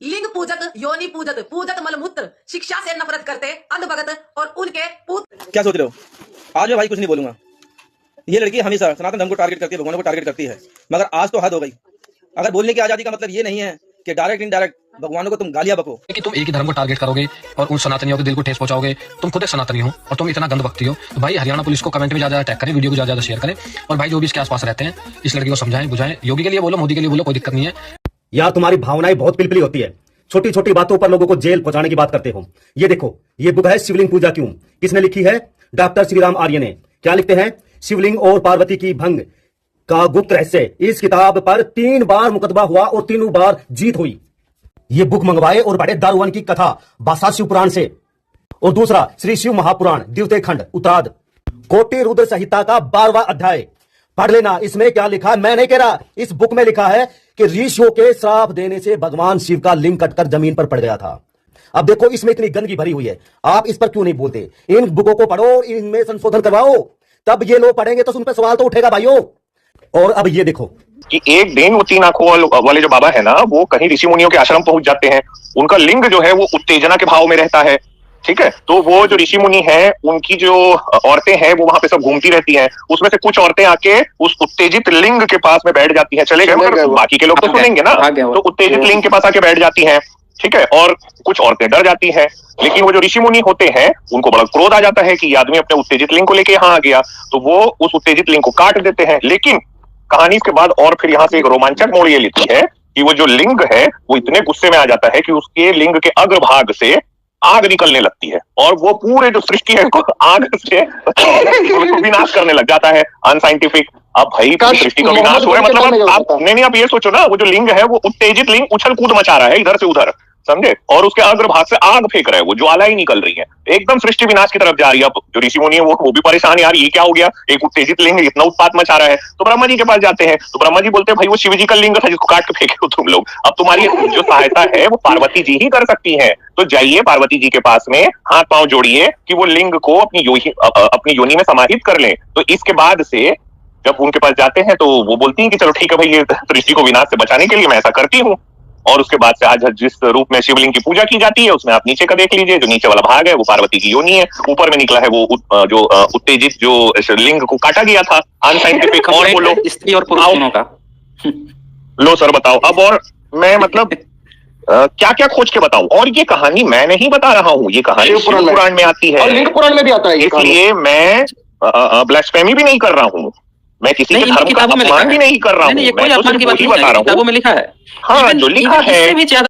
लिंग पूजक, योनि पूजक, पूजक मलमूत्र, शिक्षा से नफरत करते अंधभगत और उनके पुत्र। क्या सोच रहे हो? आज मैं भाई कुछ नहीं बोलूंगा। ये लड़की हमेशा सनातन धर्म को टारगेट करती है, भगवानों को टारगेट करती है, मगर आज तो हद हो गई। अगर बोलने की आजादी का मतलब ये नहीं है कि डायरेक्ट इनडायरेक्ट भगवानों को तुम गालियां बको कि तुम एक ही धर्म को टारगेट करोगे और उन सनातनियों के दिल को ठेस पहुंचाओगे। तुम खुद एक सनातनी हो और तुम इतना गंद बकती हो, तो भाई हरियाणा पुलिस को कमेंट में ज्यादा टैग करें, वीडियो को ज्यादा शेयर करें, और भाई जो भी इसके आसपास रहते हैं इस लड़की को समझाएं बुझाएं। योगी के लिए बोलो, मोदी के लिए बोलो, कोई दिक्कत नहीं है। यार तुम्हारी भावनाएं बहुत पिलपिली होती है, छोटी छोटी बातों पर लोगों को जेल पहुंचाने की बात करते हो। ये देखो, ये बुक है शिवलिंग पूजा क्यों, किसने लिखी है? डॉक्टर श्रीराम आर्य ने। क्या लिखते हैं? शिवलिंग और पार्वती की भंग का गुप्त रहस्य। इस किताब पर 3 बार मुकदमा हुआ और 3 बार जीत हुई। ये बुक मंगवाए और बड़े दारुवन की कथा बासा शिव पुराण से। और दूसरा श्री शिव महापुराण द्वितीय खंड उत्तराद कोटि रुद्र संहिता का 12वां अध्याय पढ़ लेना। इसमें क्या लिखा है मैं नहीं कह रहा, इस बुक में लिखा है कि ऋषियों के श्राप देने से भगवान शिव का लिंग कटकर जमीन पर पड़ गया था। अब देखो, इसमें इतनी गंदगी भरी हुई है, आप इस पर क्यों नहीं बोलते? इन बुकों को पढ़ो, इनमें संशोधन करवाओ, तब ये लोग पढ़ेंगे तो उन पर सवाल तो उठेगा भाइयों। और अब ये देखो कि एक दिन वो 3 आंखों वाले जो बाबा है ना, वो कहीं ऋषि मुनियों के आश्रम पहुंच जाते हैं। उनका लिंग जो है वो उत्तेजना के भाव में रहता है, ठीक है। तो वो जो ऋषि मुनि है, उनकी जो औरतें हैं वो वहां पे सब घूमती रहती हैं। उसमें से कुछ औरतें आके उस उत्तेजित लिंग के पास में बैठ जाती हैं। चले गए मगर बाकी के लोग तो सुनेंगे ना, तो उत्तेजित लिंग के पास आके बैठ जाती हैं, ठीक है। और कुछ औरतें डर जाती हैं, लेकिन वो जो ऋषि मुनि होते हैं उनको बड़ा क्रोध आ जाता है कि ये आदमी अपने उत्तेजित लिंग को लेके यहाँ आ गया, तो वो उस उत्तेजित लिंग को काट देते हैं। लेकिन कहानी के बाद और फिर यहाँ से एक रोमांचक मोड़ ये लेती है कि वो जो लिंग है वो इतने गुस्से में आ जाता है कि उसके लिंग के अग्रभाग से आग निकलने लगती है, और वो पूरे जो सृष्टि है को आग से विनाश करने लग जाता है। अनसाइंटिफिक। अब भाई सृष्टि का विनाश हो रहा है, मतलब आप नहीं आप ये सोचो ना, वो जो लिंग है वो उत्तेजित लिंग उछल कूद मचा रहा है इधर से उधर, समझे, और उसके अग्रभाग से आग फेंक रहे हैं, वो ज्वाला ही निकल रही है, एकदम सृष्टि विनाश की तरफ जा रही है। अब जो ऋषि मुनि है वो भी परेशान, यार ये क्या हो गया, एक उत्तेजित लिंग इतना उत्पात मचा रहा है। तो ब्रह्मा जी के पास जाते हैं, तो ब्रह्मा जी बोलते हैं भाई वो शिव जी का लिंग था जिसको काट के फेंके हो तुम लोग, अब तुम्हारी जो सहायता है वो पार्वती जी ही कर सकती है। तो जाइए पार्वती जी के पास में, हाथ पांव जोड़िए कि वो लिंग को अपनी योनि में समाहित कर लें। तो इसके बाद से जब उनके पास जाते हैं तो वो बोलती हैं कि चलो ठीक है भाई, ये सृष्टि को विनाश से बचाने के लिए मैं ऐसा करती हूँ। और उसके बाद से आज जिस रूप में शिवलिंग की पूजा की जाती है उसमें आप नीचे का देख लीजिए, जो नीचे वाला भाग है वो पार्वती की योनि है, ऊपर में निकला है वो जो उत्तेजित जो लिंग को काटा गया था। अनसाइंटिफिक। और बोलो स्त्री और पुरुष दोनों का। लो सर बताओ अब, और मैं मतलब क्या क्या खोज के बताऊं। और ये कहानी मैं नहीं बता रहा हूँ, ये कहानी शिव पुराण में आती है, लिंग पुराण में भी आता है, इसलिए मैं ब्लास्फेमी भी नहीं कर रहा हूँ, मैं किसी के धर्म का अपमान भी नहीं कर रहा हूँ, मैं तो सिर्फ वही बता रहा हूँ। किताबों में लिखा है, हाँ जो लिखा है।